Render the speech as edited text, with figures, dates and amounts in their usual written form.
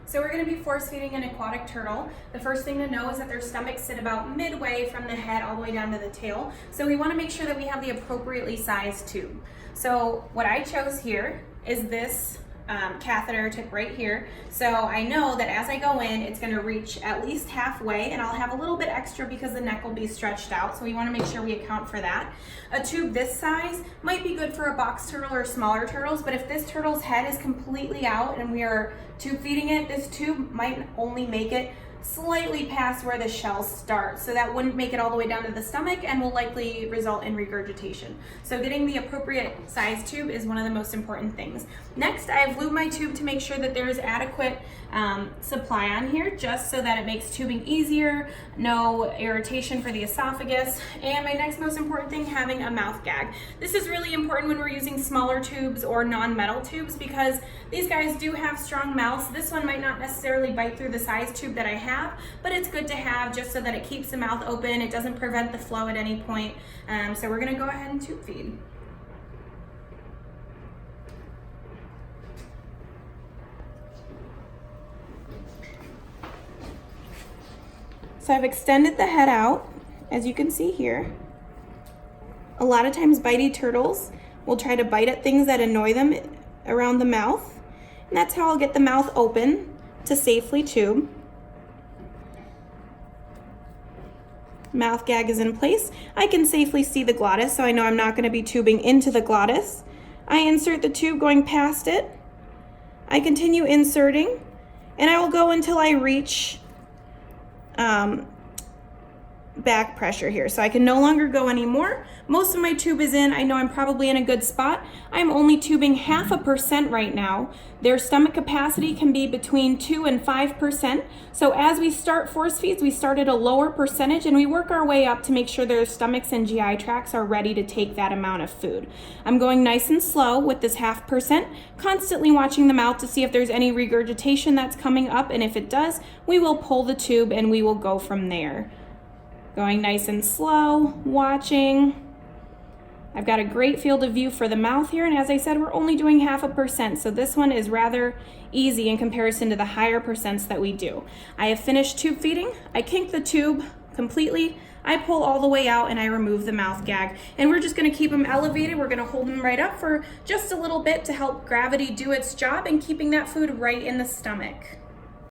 So we're going to be force feeding an aquatic turtle. The first thing to know is that their stomachs sit about midway from the head all the way down to the tail. So we want to make sure that we have the appropriately sized tube. So what I chose here is this catheter tip right here. So I know that as I go in, it's going to reach at least halfway, and I'll have a little bit extra because the neck will be stretched out. So we want to make sure we account for that. A tube this size might be good for a box turtle or smaller turtles, but if this turtle's head is completely out and we are tube feeding it, this tube might only make it slightly past where the shells start. So that wouldn't make it all the way down to the stomach and will likely result in regurgitation. So getting the appropriate size tube is one of the most important things. Next, I've lubed my tube to make sure that there is adequate supply on here, just so that it makes tubing easier, no irritation for the esophagus. And my next most important thing, having a mouth gag. This is really important when we're using smaller tubes or non-metal tubes because these guys do have strong mouths. This one might not necessarily bite through the size tube that I have, but it's good to have just so that it keeps the mouth open. It doesn't prevent the flow at any point. So we're gonna go ahead and tube feed. So I've extended the head out, as you can see here. A lot of times bitey turtles will try to bite at things that annoy them around the mouth, and that's how I'll get the mouth open to safely tube. Mouth gag is in place. I can safely see the glottis, so I know I'm not going to be tubing into the glottis. I insert the tube going past it. I continue inserting, and I will go until I reach back pressure here. So I can no longer go anymore. Most of my tube is in. I know I'm probably in a good spot. I'm only tubing 0.5% right now. Their stomach capacity can be between 2 and 5%. So as we start force feeds, we start at a lower percentage and we work our way up to make sure their stomachs and GI tracts are ready to take that amount of food. I'm going nice and slow with this 0.5%, constantly watching the mouth to see if there's any regurgitation that's coming up, and if it does, we will pull the tube and we will go from there. Going nice and slow, watching. I've got a great field of view for the mouth here, and as I said, we're only doing 0.5%, so this one is rather easy in comparison to the higher percents that we do. I have finished tube feeding. I kink the tube completely. I pull all the way out and I remove the mouth gag. And we're just gonna keep them elevated. We're gonna hold them right up for just a little bit to help gravity do its job in keeping that food right in the stomach.